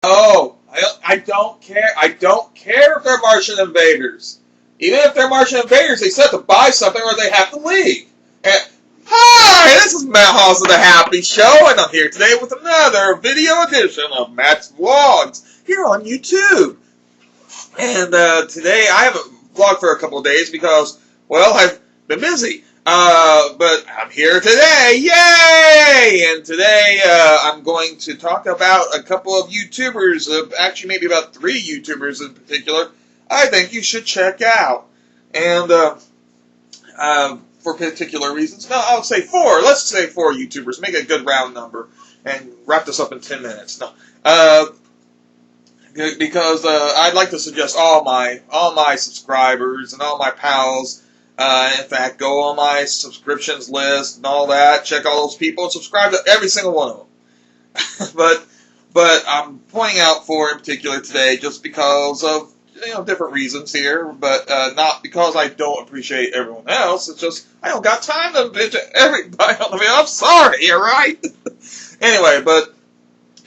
Oh, I don't care. I don't care if they're Martian invaders. Even if they're Martian invaders, they still have to buy something or they have to leave. And, hi, this is MattHawes of the Happy Show, and I'm here today with another video edition of Matt's Vlogs here on YouTube. And today I haven't vlogged for a couple of days because, well, I've been busy. But I'm here today, yay! And today I'm going to talk about a couple of YouTubers, actually maybe about 3 YouTubers in particular, I think you should check out. And for particular reasons, no, I'll say 4. Let's say 4 YouTubers. Make a good round number and wrap this up in 10 minutes. No, because I'd like to suggest all my subscribers and all my pals. In fact, go on my subscriptions list and all that. Check all those people and subscribe to every single one of them. but I'm pointing out 4 in particular today just because of different reasons here. But not because I don't appreciate everyone else. It's just I don't got time to bitch at everybody on the video. I'm sorry, alright? Anyway, but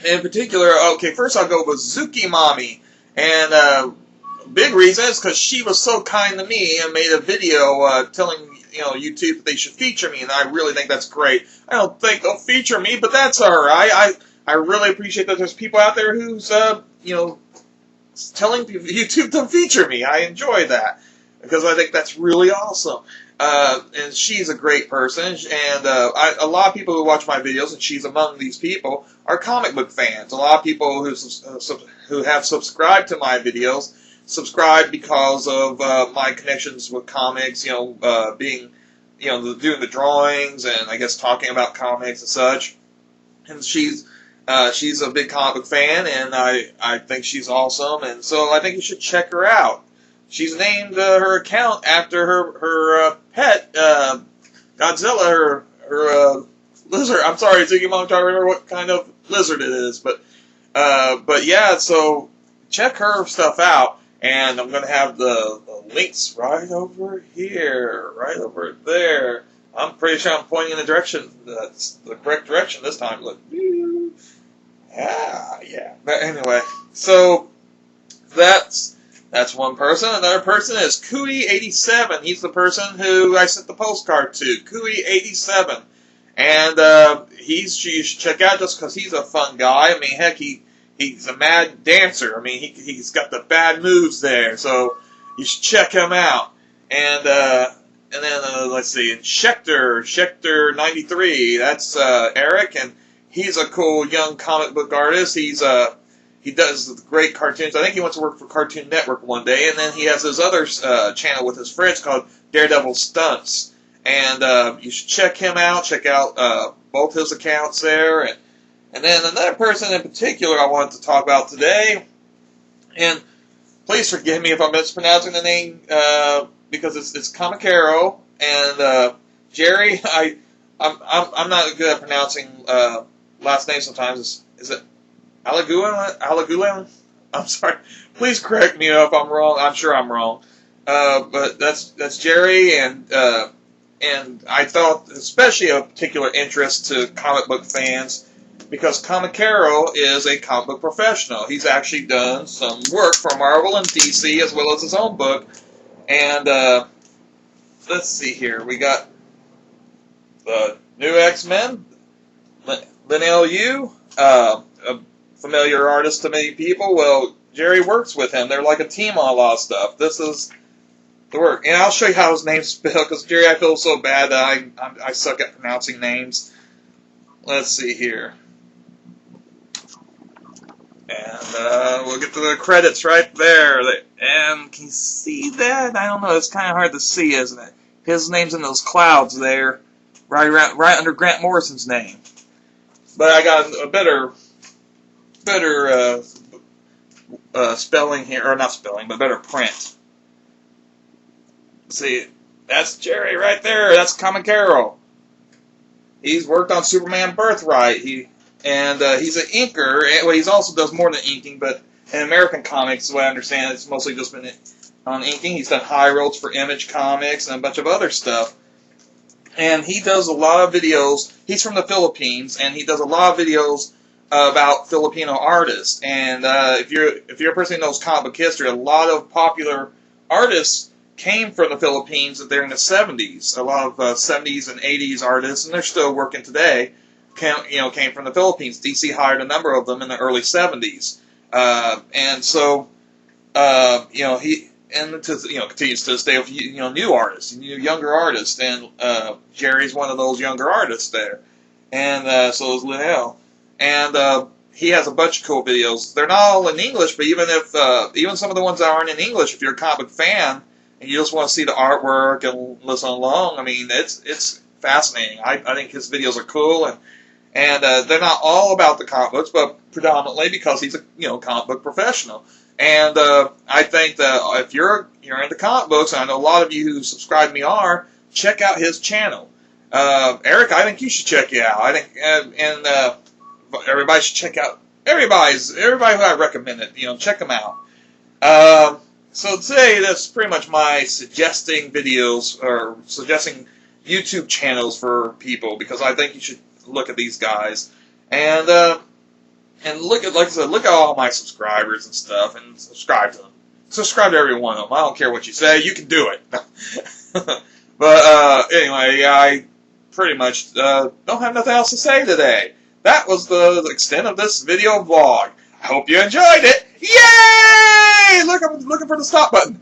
in particular, okay, first I'll go with ZOOKIEMOMMY. And big reason is because she was so kind to me and made a video telling YouTube that they should feature me, and I really think that's great. I don't think they'll feature me, but that's alright. I really appreciate that there's people out there who's telling YouTube to feature me. I enjoy that because I think that's really awesome. And she's a great person, and a lot of people who watch my videos, and she's among these people, are comic book fans. A lot of people who have subscribed to my videos subscribe because of my connections with comics, being, doing the drawings and I guess talking about comics and such. And she's a big comic book fan, and I think she's awesome, and so I think you should check her out. She's named her account after her pet, Godzilla, her lizard. I'm sorry, Ziggy Mom, I'm trying to remember what kind of lizard it is, but yeah, so check her stuff out. And I'm going to have the links right over here, right over there. I'm pretty sure I'm pointing in the direction, that's the correct direction this time. Look, yeah. But anyway, so that's one person. Another person is Kui87. He's the person who I sent the postcard to, Kui87. And you should check out just because he's a fun guy. I mean, heck, he's a mad dancer. I mean, he's got the bad moves there, so you should check him out. And then let's see, Schecter 93. That's Eric, and he's a cool young comic book artist. He does great cartoons. I think he wants to work for Cartoon Network one day. And then he has his other channel with his friends called Daredevil Stunts. And you should check him out. Check out both his accounts there. And then another person in particular I wanted to talk about today, and please forgive me if I'm mispronouncing the name, because it's KOMIKERO, and Gerry, I'm not good at pronouncing last names sometimes. Is it Alanguilan? I'm sorry. Please correct me if I'm wrong. I'm sure I'm wrong. But that's Gerry, and I felt especially a particular interest to comic book fans, because KOMIKERO is a comic book professional. He's actually done some work for Marvel and DC as well as his own book. And let's see here. We got the new X-Men, Linnell Yu, a familiar artist to many people. Well, Gerry works with him. They're like a team on a lot of stuff. This is the work. And I'll show you how his name's spelled, because Gerry, I feel so bad that I suck at pronouncing names. Let's see here. And we'll get to the credits right there. And can you see that? I don't know. It's kind of hard to see, isn't it? His name's in those clouds there, right under Grant Morrison's name. But I got a better spelling here, or not spelling, but better print. See, that's Gerry right there. That's KOMIKERO. He's worked on Superman Birthright. He's an inker. Well, he also does more than inking, but in American comics, the way I understand it, it's mostly just been on inking. He's done high roads for Image Comics and a bunch of other stuff. And he does a lot of videos. He's from the Philippines, and he does a lot of videos about Filipino artists. And if you're a person who knows comic book history, a lot of popular artists came from the Philippines during the 70s. A lot of 70s and 80s artists, and they're still working today, came from the Philippines. DC hired a number of them in the early 70s. And so, he continues to stay with, new artists, younger artists, and Gerry's one of those younger artists there. And so is Linnell. And he has a bunch of cool videos. They're not all in English, but even some of the ones that aren't in English, if you're a comic book fan, and you just want to see the artwork and listen along, I mean, it's fascinating. I think his videos are cool, and they're not all about the comic books, but predominantly because he's a comic book professional. And I think that if you're into comic books, and I know a lot of you who subscribe to me are, check out his channel. Eric, I think you should check it out. I think and everybody should check out everybody who I recommended. Check them out. So today, that's pretty much my suggesting videos or suggesting YouTube channels for people, because I think you should look at these guys and look at, like I said, look at all my subscribers and stuff, and subscribe to them. Subscribe to every one of them. I don't care what you say. You can do it. But anyway, I pretty much don't have nothing else to say today. That was the extent of this video vlog. I hope you enjoyed it. Yay! Look, I'm looking for the stop button.